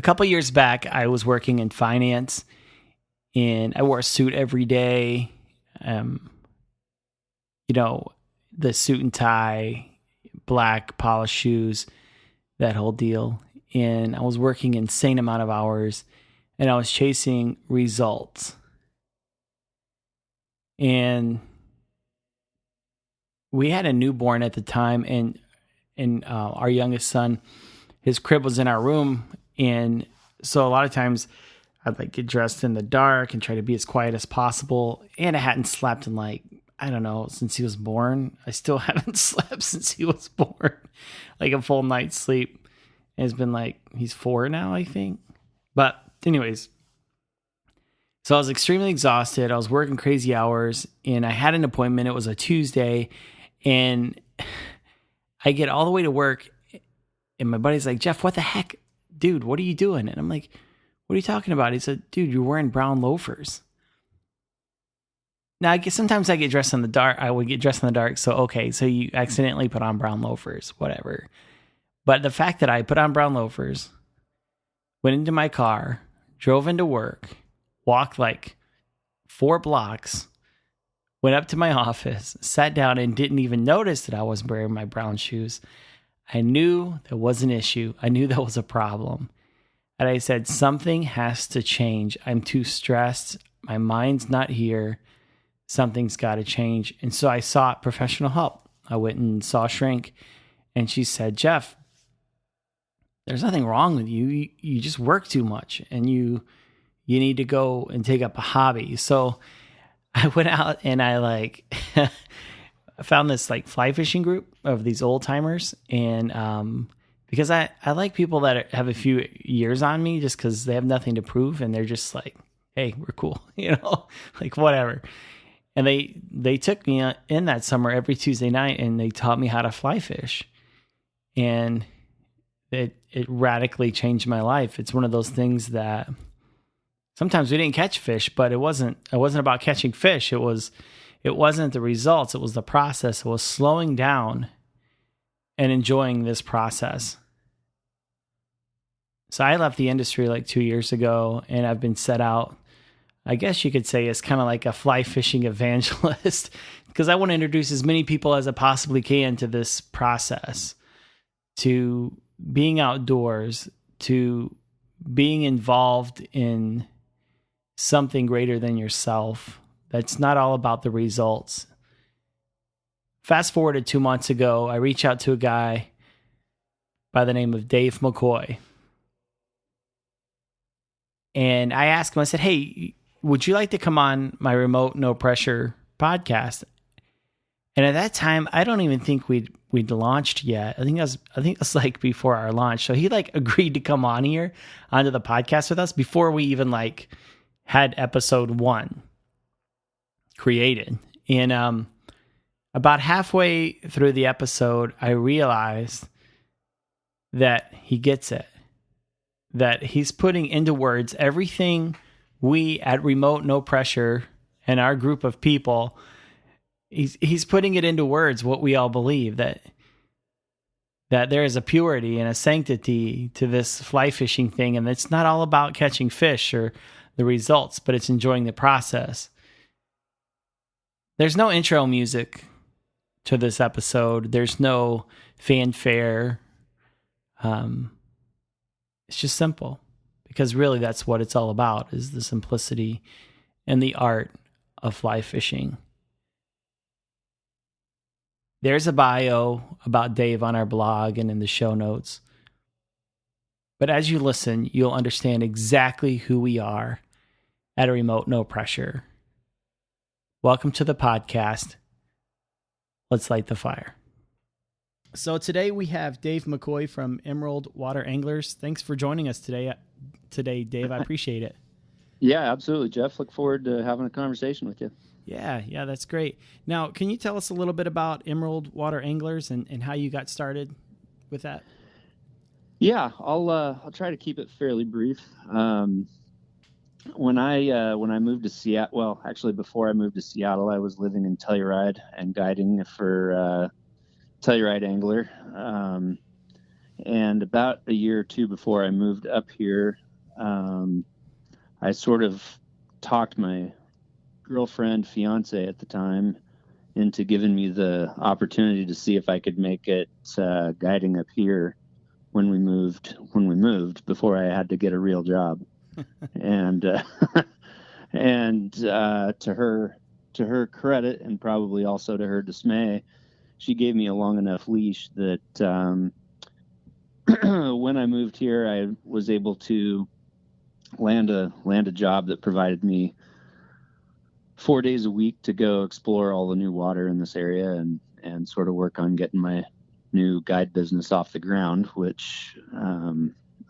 a couple years back, I was working in finance, and I wore a suit every day. The suit and tie, black polished shoes, that whole deal. And I was working an insane amount of hours, and I was chasing results. And we had a newborn at the time, and our youngest son, his crib was in our room. And so a lot of times I'd like get dressed in the dark and try to be as quiet as possible. And I hadn't slept in since he was born. I still haven't slept since he was born, like a full night's sleep. And it's been he's 4 now, I think. But anyways, so I was extremely exhausted. I was working crazy hours, and I had an appointment. It was a Tuesday, and I get all the way to work, and my buddy's like, Jeff, what the heck? Dude, what are you doing? And I'm like, what are you talking about? He said, dude, you're wearing brown loafers. Now, I guess sometimes I get dressed in the dark. I would get dressed in the dark. So, okay, so you accidentally put on brown loafers, whatever. But the fact that I put on brown loafers, went into my car, drove into work, walked 4 blocks, went up to my office, sat down, and didn't even notice that I was wearing my brown shoes. I knew there was an issue. I knew there was a problem. And I said, something has to change. I'm too stressed. My mind's not here. Something's got to change. And so I sought professional help. I went and saw a shrink, and she said, Jeff, there's nothing wrong with you. You just work too much, and you need to go and take up a hobby. So I went out and I found this fly fishing group of these old timers. And because I like people that have a few years on me, just because they have nothing to prove, and they're just hey, we're cool, whatever. And they took me in that summer every Tuesday night, and they taught me how to fly fish. And it radically changed my life. It's one of those things that sometimes we didn't catch fish, but it wasn't about catching fish. It wasn't the results. It was the process. It was slowing down and enjoying this process. So I left the industry 2 years ago, and I've been set out, I guess you could say, as kind of like a fly fishing evangelist, because I want to introduce as many people as I possibly can to this process, to being outdoors, to being involved in something greater than yourself. That's not all about the results. Fast forward to 2 months ago, I reached out to a guy by the name of Dave McCoy. And I asked him, I said, hey, would you like to come on my remote, no pressure podcast? And at that time, I don't even think we'd launched yet. I think it was before our launch. So he agreed to come on here onto the podcast with us before we even had episode 1 created. And about halfway through the episode, I realized that he gets it, that he's putting into words everything we at Remote No Pressure and our group of people, he's putting it into words, what we all believe, that there is a purity and a sanctity to this fly fishing thing, and it's not all about catching fish or the results, but it's enjoying the process. There's no intro music to this episode. There's no fanfare. It's just simple, because really that's what it's all about, is the simplicity and the art of fly fishing. There's a bio about Dave on our blog and in the show notes. But as you listen, you'll understand exactly who we are at a Remote No Pressure. Welcome to the podcast. Let's light the fire. So today we have Dave McCoy from Emerald Water Anglers. Thanks for joining us today, Dave. I appreciate it. Yeah, absolutely, Jeff. Look forward to having a conversation with you. Yeah, that's great. Now, can you tell us a little bit about Emerald Water Anglers and how you got started with that? Yeah, I'll try to keep it fairly brief. When I moved to Seattle, well, actually before I moved to Seattle, I was living in Telluride and guiding for Telluride Angler. And about a year or two before I moved up here, I sort of talked my girlfriend, fiance at the time, into giving me the opportunity to see if I could make it guiding up here when we moved before I had to get a real job. And to her credit, and probably also to her dismay, she gave me a long enough leash that when I moved here, I was able to land a job that provided me 4 days a week to go explore all the new water in this area and sort of work on getting my new guide business off the ground, which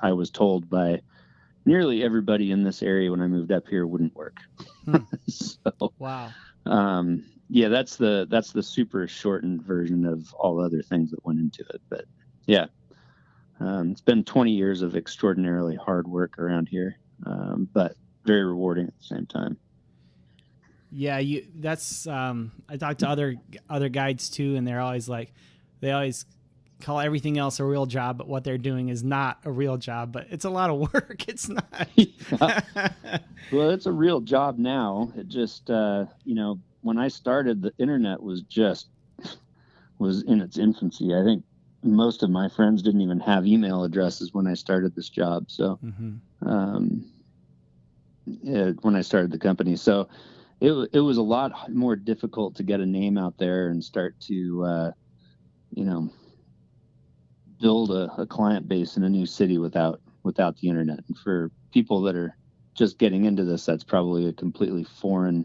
I was told by nearly everybody in this area when I moved up here wouldn't work. So, wow. Yeah, that's the super shortened version of all the other things that went into it. But yeah, it's been 20 years of extraordinarily hard work around here, but very rewarding at the same time. Yeah, that's I talk to other guides too, and they're always like, they always call everything else a real job, but what they're doing is not a real job, but it's a lot of work. It's not. Yeah. Well, it's a real job now. It just, when I started, the internet was in its infancy. I think most of my friends didn't even have email addresses when I started this job. So, when I started the company, so it was a lot more difficult to get a name out there and start to, build a client base in a new city without the internet. And for people that are just getting into this, that's probably a completely foreign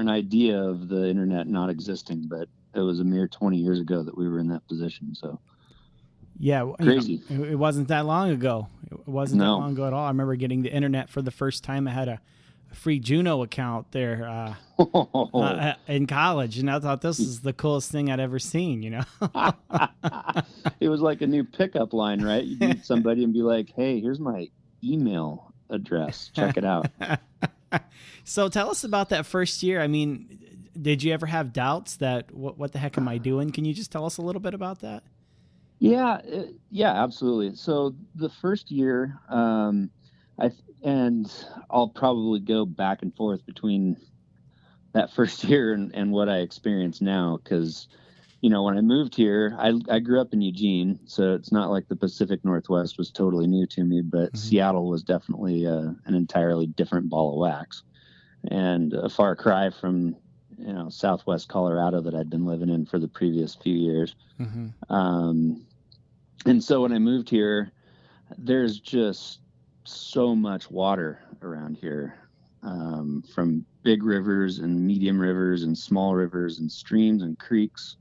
idea of the internet not existing. But it was a mere 20 years ago that we were in that position. So yeah, crazy. It wasn't that long ago. It wasn't that long ago at all. I remember getting the internet for the first time. I had a free Juno account there in college, and I thought this is the coolest thing I'd ever seen. It was like a new pickup line, right? You'd meet somebody and be like, "Hey, here's my email address. Check it out." So tell us about that first year. I mean, did you ever have doubts that what the heck am I doing? Can you just tell us a little bit about that? Yeah, absolutely. So the first year, I'll probably go back and forth between that first year and what I experience now. Cause when I moved here, I grew up in Eugene, so it's not like the Pacific Northwest was totally new to me, but Seattle was definitely an entirely different ball of wax and a far cry from, Southwest Colorado that I'd been living in for the previous few years. And so when I moved here, there's just so much water around here, from big rivers and medium rivers and small rivers and streams and creeks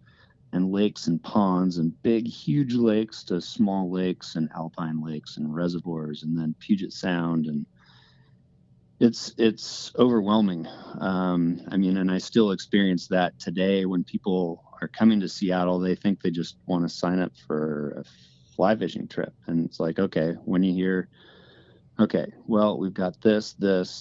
and lakes and ponds and big, huge lakes to small lakes and alpine lakes and reservoirs, and then Puget Sound. And it's overwhelming. And I still experience that today when people are coming to Seattle. They think they just want to sign up for a fly fishing trip. And it's like, okay, when you hear, okay, well, we've got this, and this.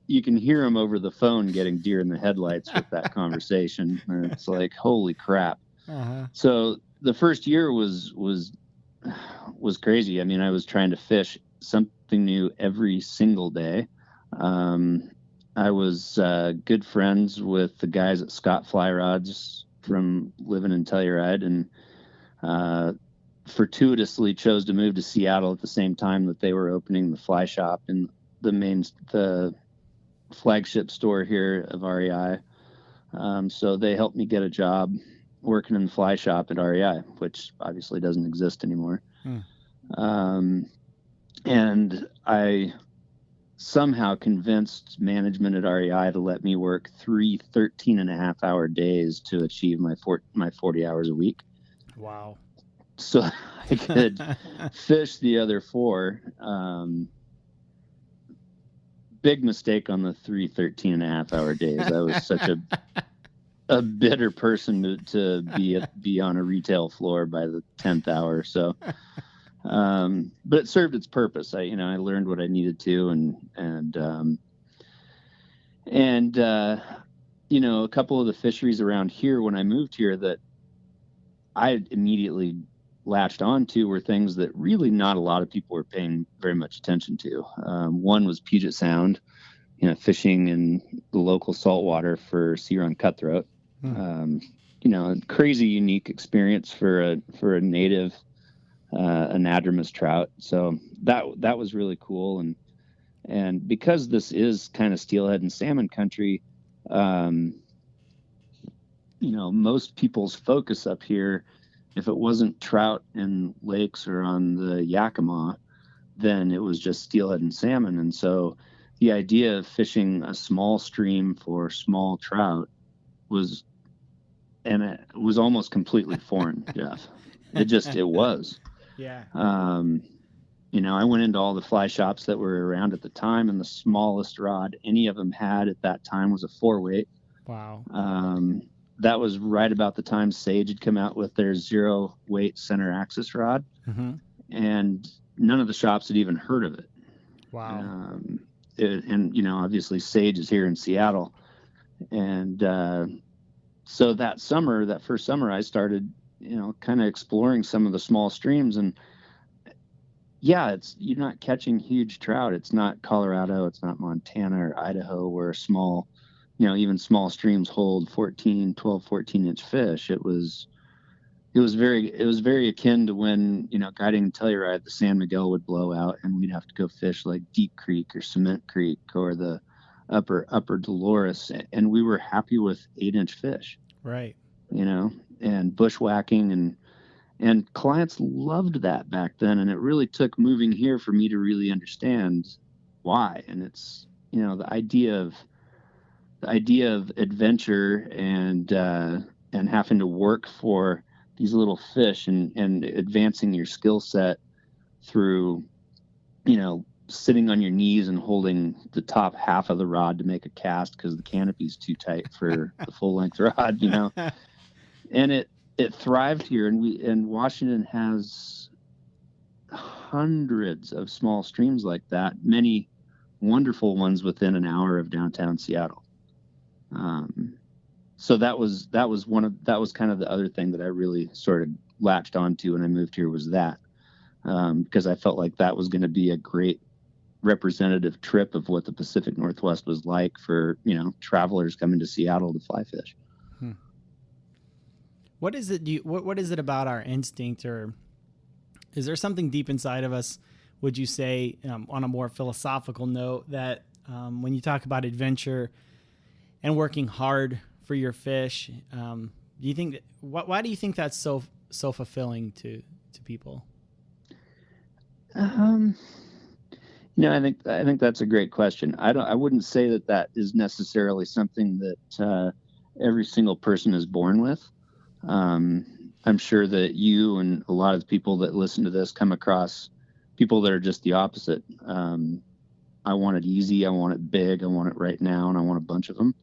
You can hear them over the phone getting deer in the headlights with that conversation. And it's like, holy crap. So the first year was crazy. I mean, I was trying to fish something new every single day. I was good friends with the guys at Scott Fly Rods from living in Telluride, and fortuitously chose to move to Seattle at the same time that they were opening the fly shop in the flagship store here of REI. So they helped me get a job working in the fly shop at REI, which obviously doesn't exist anymore. And I somehow convinced management at REI to let me work 3 13.5-hour days to achieve my 40 hours a week. Wow. So I could fish the other 4. Big mistake on the 3 13.5-hour days. I was such a bitter person to be on a retail floor by the 10th hour. So, but it served its purpose. I learned what I needed to, and a couple of the fisheries around here when I moved here that I immediately latched onto were things that really not a lot of people were paying very much attention to. One was Puget Sound, fishing in the local saltwater for sea run cutthroat. A crazy unique experience for a native anadromous trout. So that was really cool. And because this is kind of steelhead and salmon country, most people's focus up here, if it wasn't trout in lakes or on the Yakima, then it was just steelhead and salmon. And so the idea of fishing a small stream for small trout was almost completely foreign, Jeff. It was. Yeah. I went into all the fly shops that were around at the time, and the smallest rod any of them had at that time was a 4-weight. Wow. That was right about the time Sage had come out with their 0-weight center axis rod. Mm-hmm. And none of the shops had even heard of it. Wow. Obviously Sage is here in Seattle. And so that first summer, I started, kind of exploring some of the small streams. And yeah, you're not catching huge trout. It's not Colorado, it's not Montana or Idaho, where small, even small streams hold 14-inch fish. It was very akin to when, guiding Telluride, the San Miguel would blow out and we'd have to go fish like Deep Creek or Cement Creek or the upper Dolores. And we were happy with 8-inch fish. Right. And bushwhacking and clients loved that back then. And it really took moving here for me to really understand why. And it's, the idea of adventure and having to work for these little fish and advancing your skill set through, sitting on your knees and holding the top half of the rod to make a cast because the canopy's too tight for the full length rod, and it thrived here. And Washington has hundreds of small streams like that, many wonderful ones within an hour of downtown Seattle. So that was kind of the other thing that I really sort of latched onto when I moved here was that, because I felt like that was going to be a great representative trip of what the Pacific Northwest was like for, travelers coming to Seattle to fly fish. What is it? What is it about our instinct, or is there something deep inside of us? Would you say, on a more philosophical note, that when you talk about adventure and working hard for your fish, do you think why do you think that's so fulfilling to people? I think that's a great question. I wouldn't say that is necessarily something that every single person is born with. I'm sure that you and a lot of the people that listen to this come across people that are just the opposite. I want it easy. I want it big. I want it right now. And I want a bunch of them.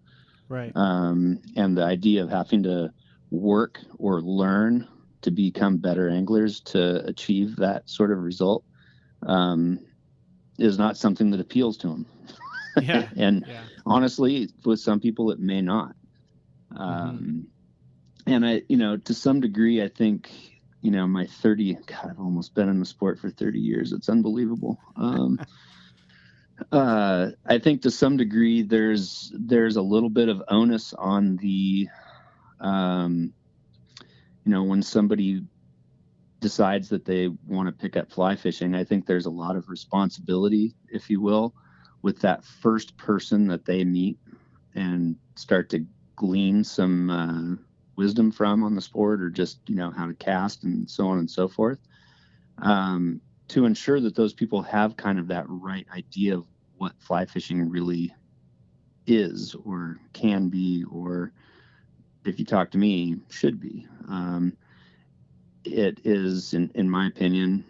Right. And the idea of having to work or learn to become better anglers to achieve that sort of result, is not something that appeals to them. Yeah. And honestly, with some people, it may not. And I, to some degree, I think, my 30, God, I've almost been in the sport for 30 years. It's unbelievable. I think to some degree there's a little bit of onus on the, when somebody decides that they want to pick up fly fishing, I think there's a lot of responsibility, if you will, with that first person that they meet and start to glean some wisdom from on the sport, or just, how to cast and so on and so forth, to ensure that those people have kind of that right idea of what fly fishing really is or can be, or if you talk to me, should be. It is, in my opinion,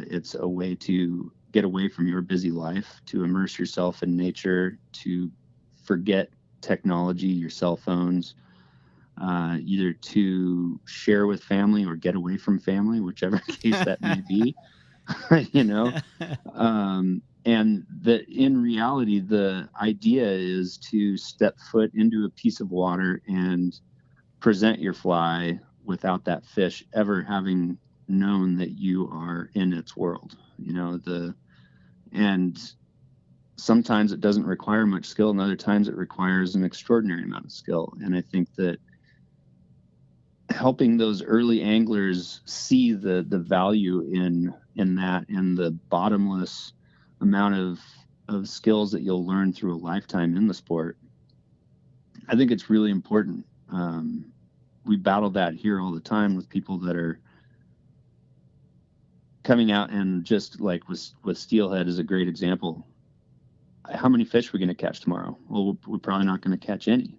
it's a way to get away from your busy life, to immerse yourself in nature, to forget technology, your cell phones, either to share with family or get away from family, whichever case that may be, And that in reality, the idea is to step foot into a piece of water and present your fly without that fish ever having known that you are in its world. And sometimes it doesn't require much skill, and other times it requires an extraordinary amount of skill. And I think that helping those early anglers see the value in that, and the bottomless amount of skills that you'll learn through a lifetime in the sport, I think it's really important. We battle that here all the time with people that are coming out, and just like with steelhead is a great example. How many fish are we going to catch tomorrow? Well, we're probably not going to catch any.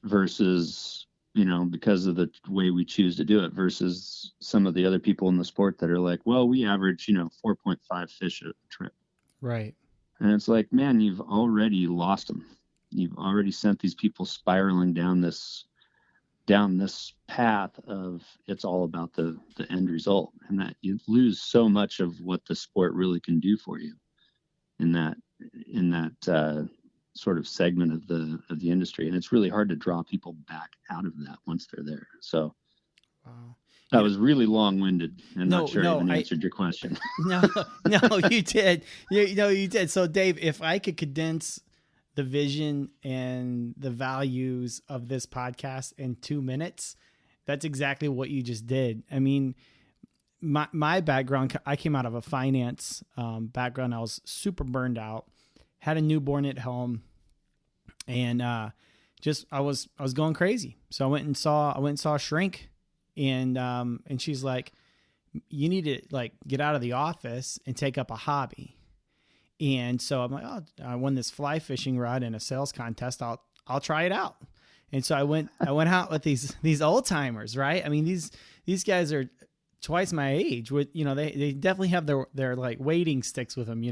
Versus, because of the way we choose to do it, versus some of the other people in the sport that are like, well, we average, 4.5 fish a trip. Right. And it's like, man, you've already lost them. You've already sent these people spiraling down this path of it's all about the end result, and that you lose so much of what the sport really can do for you in that sort of segment of the industry. And it's really hard to draw people back out of that once they're there. So wow. I was really long-winded and not sure I even answered your question. No, you did. You did. So Dave, if I could condense the vision and the values of this podcast in 2 minutes, that's exactly what you just did. I mean, my background, I came out of a finance background. I was super burned out, had a newborn at home, and I was going crazy. So I went and saw a shrink, and she's like, you need to like get out of the office and take up a hobby. And so I'm like, oh, I won this fly fishing rod in a sales contest. I'll try it out. And so I went out with these old timers, right? I mean, these guys are twice my age. With they definitely have their like wading sticks with them,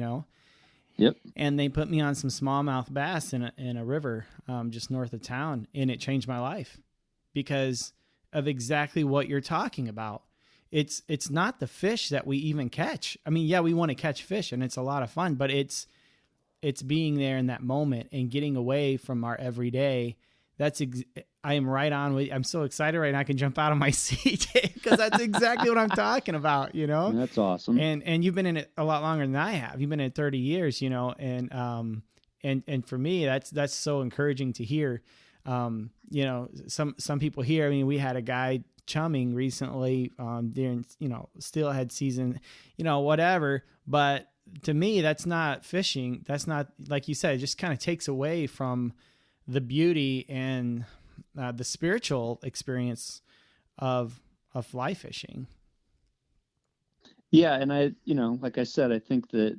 Yep. And they put me on some smallmouth bass in a river just north of town, and it changed my life because of exactly what you're talking about. It's not the fish that we even catch. I mean, yeah, we want to catch fish and it's a lot of fun, but it's being there in that moment and getting away from our everyday. I am right on with. I'm so excited right now. I can jump out of my seat because that's exactly what I'm talking about. That's awesome. And you've been in it a lot longer than I have. You've been in it 30 years. And for me, that's so encouraging to hear. Some people here. I mean, we had a guy chumming recently during steelhead season, whatever. But to me, that's not fishing. That's not, like you said, it just kind of takes away from the beauty and the spiritual experience of fly fishing. Yeah, and I, like I said, I think that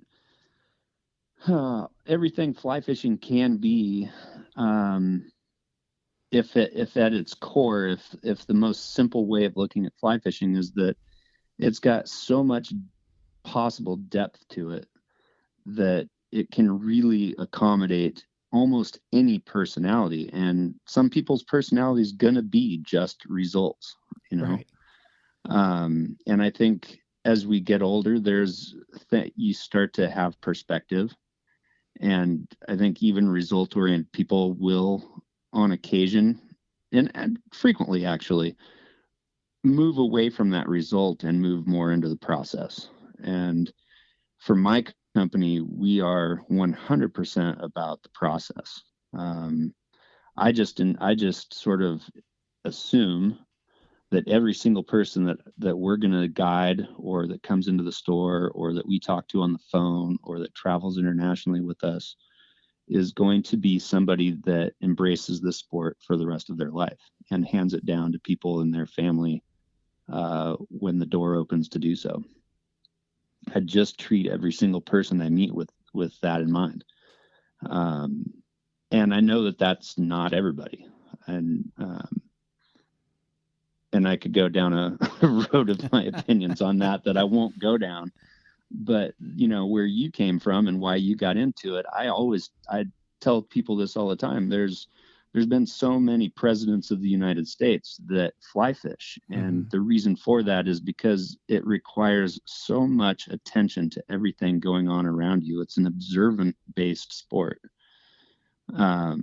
everything fly fishing can be, if at its core, if the most simple way of looking at fly fishing is that it's got so much possible depth to it that it can really accommodate almost any personality. And some people's personality is going to be just results, Right. And I think as we get older, you start to have perspective. And I think even result-oriented people will, on occasion, and frequently actually, move away from that result and move more into the process. And for my company, we are 100% about the process. I just sort of assume that every single person that we're going to guide, or that comes into the store, or that we talk to on the phone, or that travels internationally with us, is going to be somebody that embraces this sport for the rest of their life and hands it down to people in their family when the door opens to do so. I just treat every single person I meet with that in mind. And I know that that's not everybody. And I could go down a road of my opinions on that I won't go down. But, where you came from and why you got into it, I tell people this all the time. There's there's been so many presidents of the United States that fly fish. And the reason for that is because it requires so much attention to everything going on around you. It's an observant based sport. That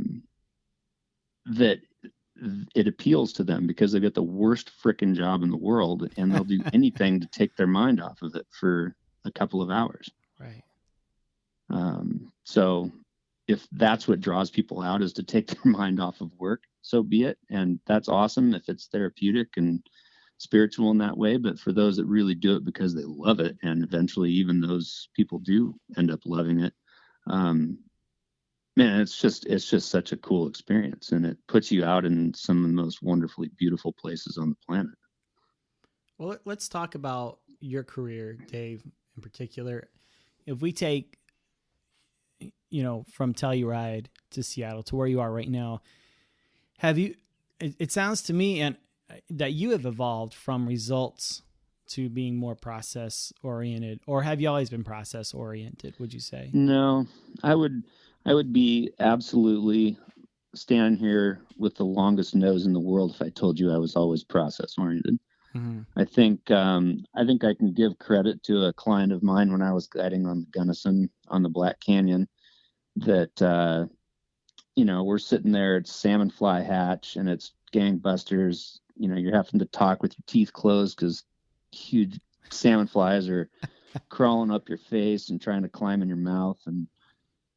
it appeals to them because they get the worst frickin' job in the world, and they'll do anything to take their mind off of it for a couple of hours. Right. So if that's what draws people out, is to take their mind off of work, so be it. And that's awesome if it's therapeutic and spiritual in that way. But for those that really do it because they love it, and eventually even those people do end up loving it, man, it's just such a cool experience, and it puts you out in some of the most wonderfully beautiful places on the planet. Well, let's talk about your career, Dave, in particular. If we take, from Telluride to Seattle to where you are right now, it sounds to me and that you have evolved from results to being more process oriented, or have you always been process oriented, would you say? No, I would be absolutely standing here with the longest nose in the world if I told you I was always process oriented. Mm-hmm. I think I can give credit to a client of mine when I was guiding on the Gunnison on the Black Canyon that, we're sitting there, it's salmon fly hatch and it's gangbusters. You're having to talk with your teeth closed because huge salmon flies are crawling up your face and trying to climb in your mouth.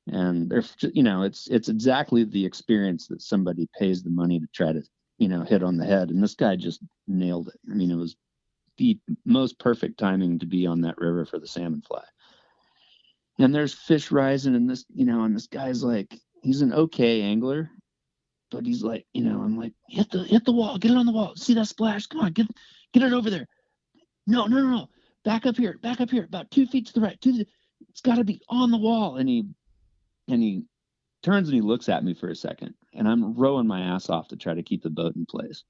And they're, it's exactly the experience that somebody pays the money to try to, hit on the head. And this guy just nailed it. I mean, it was the most perfect timing to be on that river for the salmon fly. And there's fish rising, and this guy's like, he's an okay angler, but he's like, I'm like, hit the wall, get it on the wall. See that splash? Come on, get it over there. No. Back up here, about 2 feet to the right. It's got to be on the wall. And he turns and he looks at me for a second, and I'm rowing my ass off to try to keep the boat in place.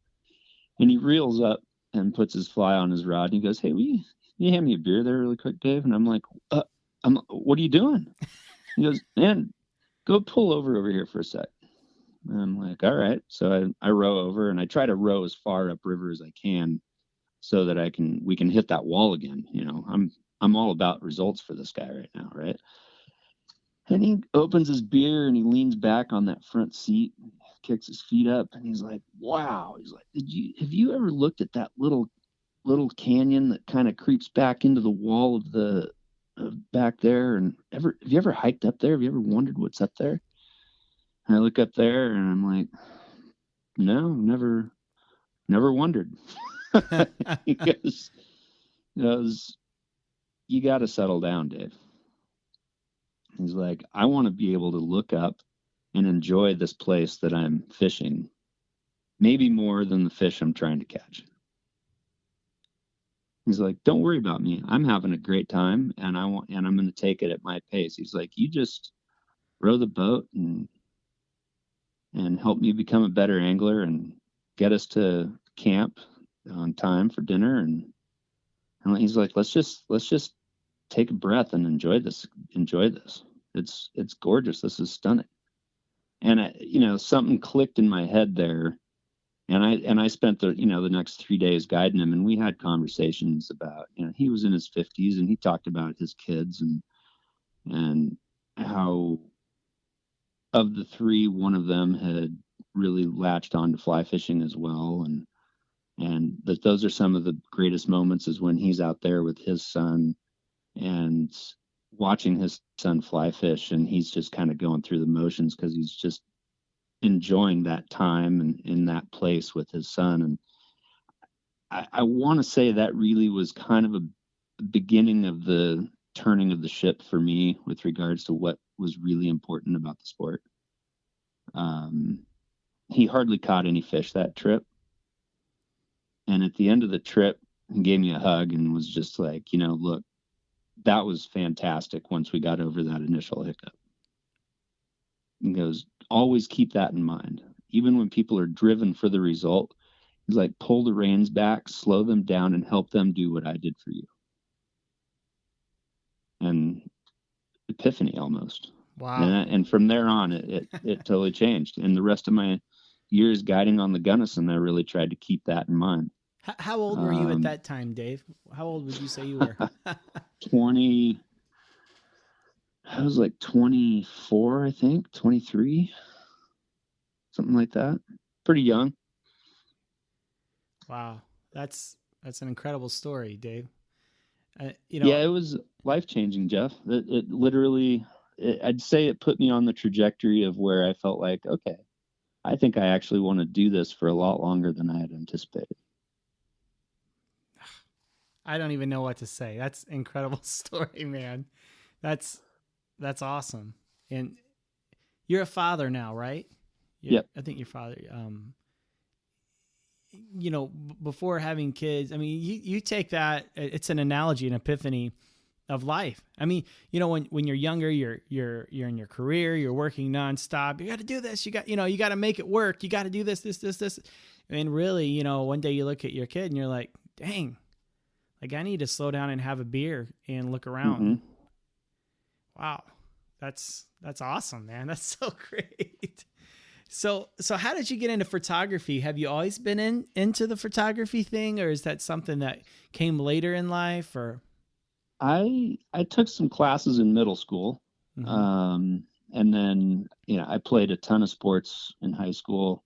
And he reels up and puts his fly on his rod, and he goes, "Hey, will you hand me a beer there really quick, Dave?" And I'm like, what are you doing? He goes, "Man, go pull over here for a sec." And I'm like, all right. So I row over, and I try to row as far upriver as I can so that we can hit that wall again. I'm all about results for this guy right now, right? And he opens his beer and he leans back on that front seat, kicks his feet up, and he's like, "Wow." He's like, have you ever looked at that little canyon that kind of creeps back into the wall of the back there? And have you ever hiked up there? Have you ever wondered what's up there? And I look up there and I'm like, "No, never wondered." He goes, "You got to settle down, Dave." He's like, "I want to be able to look up and enjoy this place that I'm fishing, maybe more than the fish I'm trying to catch." He's like, "Don't worry about me. I'm having a great time, and I'm going to take it at my pace." He's like, "You just row the boat and help me become a better angler and get us to camp on time for dinner." And he's like, let's just take a breath and enjoy this. It's gorgeous. This is stunning. And something clicked in my head there. And I spent the next 3 days guiding him, and we had conversations about, he was in his 50s, and he talked about his kids and how of the three, one of them had really latched on to fly fishing as well. And that those are some of the greatest moments, is when he's out there with his son and watching his son fly fish, and he's just kind of going through the motions because he's just enjoying that time and in that place with his son. And I want to say that really was kind of a beginning of the turning of the ship for me with regards to what was really important about the sport. He hardly caught any fish that trip. And at the end of the trip, he gave me a hug and was just like, "Look, that was fantastic once we got over that initial hiccup." He goes, "Always keep that in mind. Even when people are driven for the result," he's like, "pull the reins back, slow them down, and help them do what I did for you." And epiphany almost. Wow. And from there on, it totally changed. And the rest of my years guiding on the Gunnison, I really tried to keep that in mind. How old were you at that time, Dave? How old would you say you were? 20. I was like 24, I think, 23, something like that. Pretty young. Wow. That's an incredible story, Dave. Yeah, it was life-changing, Jeff. It literally, I'd say it put me on the trajectory of where I felt like, okay, I think I actually want to do this for a lot longer than I had anticipated. I don't even know what to say. That's an incredible story, man. That's awesome. And you're a father now, right? Yep. I think your father, before having kids, I mean, you take that, it's an analogy, an epiphany of life. I mean, when you're younger, you're in your career, you're working nonstop. You got to do this. You got to make it work. You got to do this. And really, one day you look at your kid and you're like, dang, like I need to slow down and have a beer and look around. Mm-hmm. Wow. That's awesome, man. That's so great. So how did you get into photography? Have you always been into the photography thing, or is that something that came later in life? Or I took some classes in middle school. Mm-hmm. And then, I played a ton of sports in high school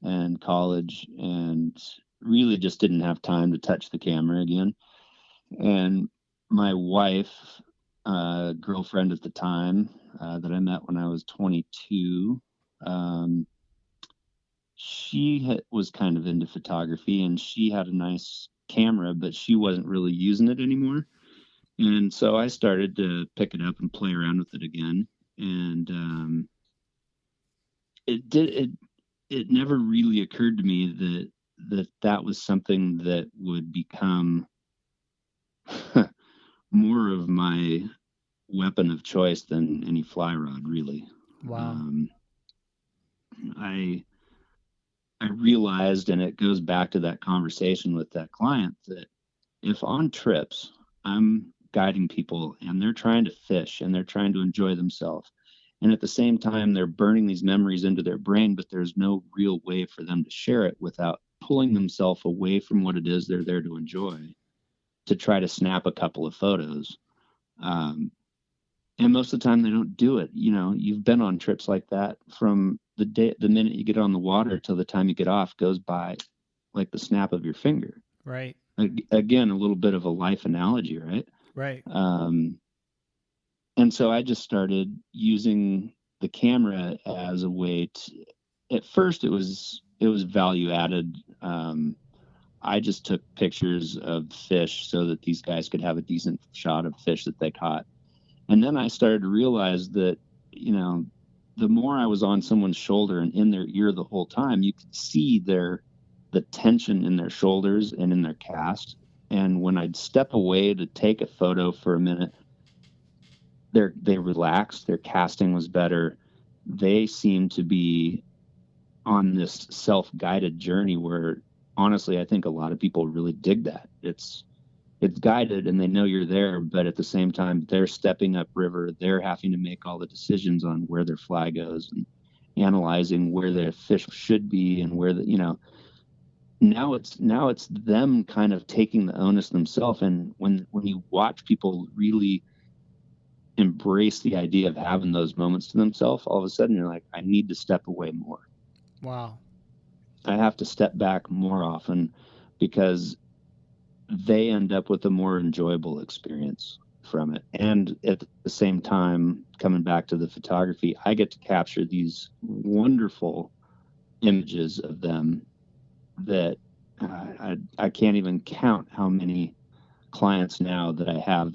and college, and really just didn't have time to touch the camera again. And my wife, girlfriend at the time, that I met when I was 22, she was kind of into photography, and she had a nice camera, but she wasn't really using it anymore. And so I started to pick it up and play around with it again. And it never really occurred to me that was something that would become more of my weapon of choice than any fly rod, really. Wow. I realized, and it goes back to that conversation with that client, that if on trips I'm guiding people and they're trying to fish and they're trying to enjoy themselves, and at the same time they're burning these memories into their brain, but there's no real way for them to share it without pulling themselves away from what it is they're there to enjoy, to try to snap a couple of photos. And most of the time they don't do it. You've been on trips like that, from the minute you get on the water till the time you get off goes by like the snap of your finger. Right. Again, a little bit of a life analogy, right? Right. And so I just started using the camera as a way to, at first it was value added. I just took pictures of fish so that these guys could have a decent shot of fish that they caught. And then I started to realize that, the more I was on someone's shoulder and in their ear the whole time, you could see the tension in their shoulders and in their cast. And when I'd step away to take a photo for a minute, they relaxed, their casting was better. They seemed to be on this self-guided journey where, honestly, I think a lot of people really dig that. It's guided and they know you're there, but at the same time, they're stepping up river. They're having to make all the decisions on where their fly goes and analyzing where their fish should be and where now it's them kind of taking the onus themselves. And when you watch people really embrace the idea of having those moments to themselves, all of a sudden you're like, I need to step away more. Wow. I have to step back more often, because they end up with a more enjoyable experience from it. And at the same time, coming back to the photography, I get to capture these wonderful images of them that I can't even count how many clients now that I have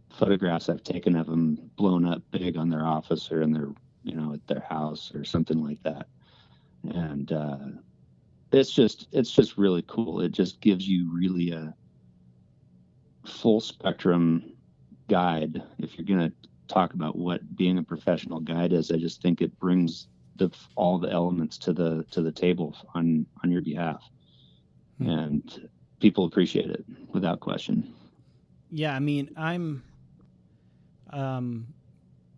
photographs I've taken of them blown up big on their office or in their, at their house or something like that. And, it's just really cool. It just gives you really a full spectrum guide. If you're going to talk about what being a professional guide is, I just think it brings all the elements to the table on your behalf. And people appreciate it without question. Yeah. I mean,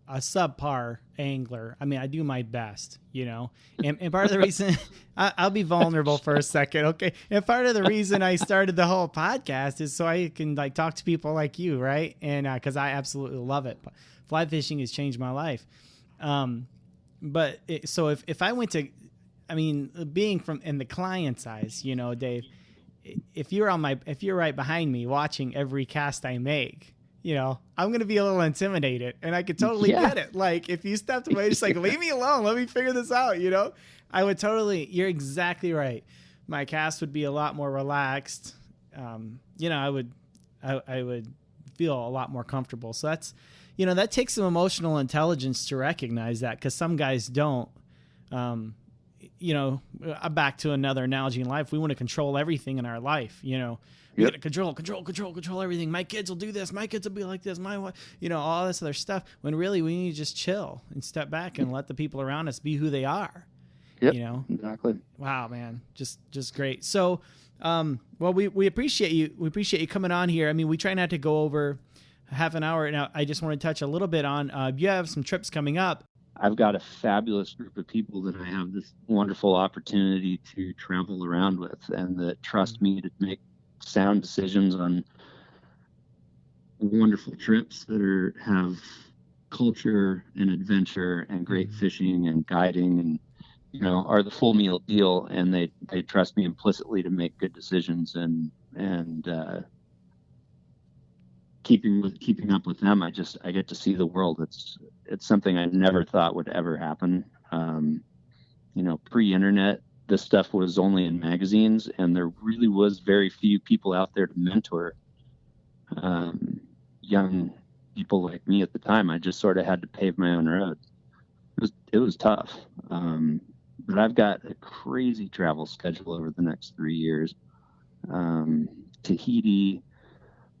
a subpar angler. I mean, I do my best, you know, and part of the reason I'll be vulnerable for a second. Okay. And part of the reason I started the whole podcast is so I can like talk to people like you. Right. And, cause I absolutely love it. Fly fishing has changed my life. So if I went to, I mean, being from in the client's eyes, you know, Dave, if you're right behind me watching every cast I make, you know, I'm going to be a little intimidated, and I could totally get it. Like if you stepped away, just like, leave me alone. Let me figure this out. You know, I would totally, you're exactly right. My cast would be a lot more relaxed. You know, I would feel a lot more comfortable. So that's, you know, that takes some emotional intelligence to recognize that, because some guys don't. You know, back to another analogy in life, we want to control everything in our life. You know, we got to control everything. My kids will do this. My kids will be like this. My wife, you know, all this other stuff. When really we need to just chill and step back and let the people around us be who they are. Yep, you know, exactly. Wow, man, just great. So, well, we appreciate you. We appreciate you coming on here. I mean, we try not to go over half an hour. Now, I just want to touch a little bit on. You have some trips coming up. I've got a fabulous group of people that I have this wonderful opportunity to travel around with, and that trust me to make sound decisions on wonderful trips that have culture and adventure and great fishing and guiding, and, you know, are the full meal deal. And they trust me implicitly to make good decisions, and keeping up with them, I get to see the world. It's something I never thought would ever happen. You know, pre-internet, this stuff was only in magazines, and there really was very few people out there to mentor young people like me at the time. I just sort of had to pave my own road. It was tough, but I've got a crazy travel schedule over the next 3 years. Tahiti,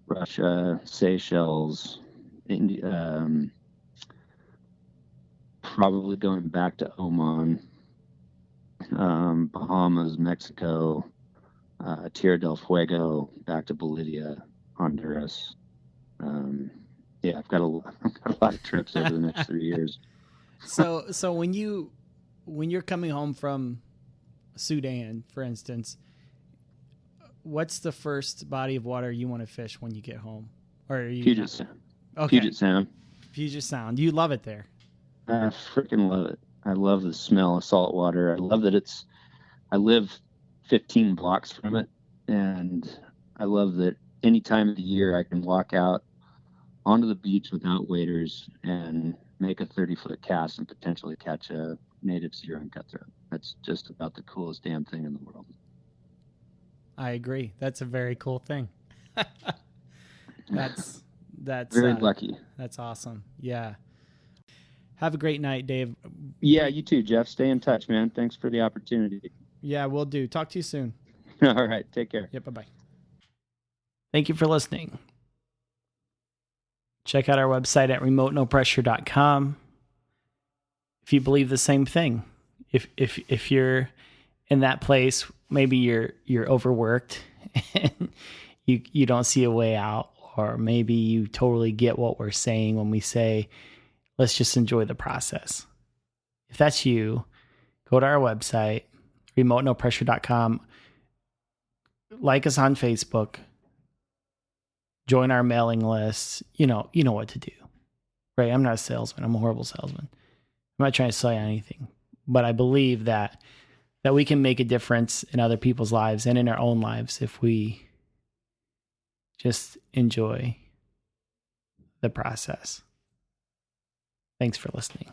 Russia, Seychelles, India, probably going back to Oman, Bahamas, Mexico, Tierra del Fuego, back to Bolivia, Honduras. Yeah, I've got a lot of trips over the next 3 years. So when you're coming home from Sudan, for instance, what's the first body of water you want to fish when you get home? Or are you Puget Sound. Okay. Puget Sound. Puget Sound. You love it there. I freaking love it. I love the smell of salt water. I love that I live 15 blocks from it, and I love that any time of the year I can walk out onto the beach without waders and make a 30-foot cast and potentially catch a native sea run cutthroat. That's just about the coolest damn thing in the world. I agree. That's a very cool thing. That's very lucky. That's awesome. Yeah. Have a great night, Dave. Yeah, you too, Jeff. Stay in touch, man. Thanks for the opportunity. Yeah, we'll do. Talk to you soon. All right. Take care. Yep. Bye-bye. Thank you for listening. Check out our website at remotenopressure.com. If you believe the same thing, if you're in that place, maybe you're overworked and you don't see a way out, or maybe you totally get what we're saying when we say, let's just enjoy the process. If that's you, go to our website, remotenopressure.com, like us on Facebook, join our mailing list. You know what to do, right? I'm not a salesman. I'm a horrible salesman. I'm not trying to sell you anything, but I believe that we can make a difference in other people's lives and in our own lives if we just enjoy the process. Thanks for listening.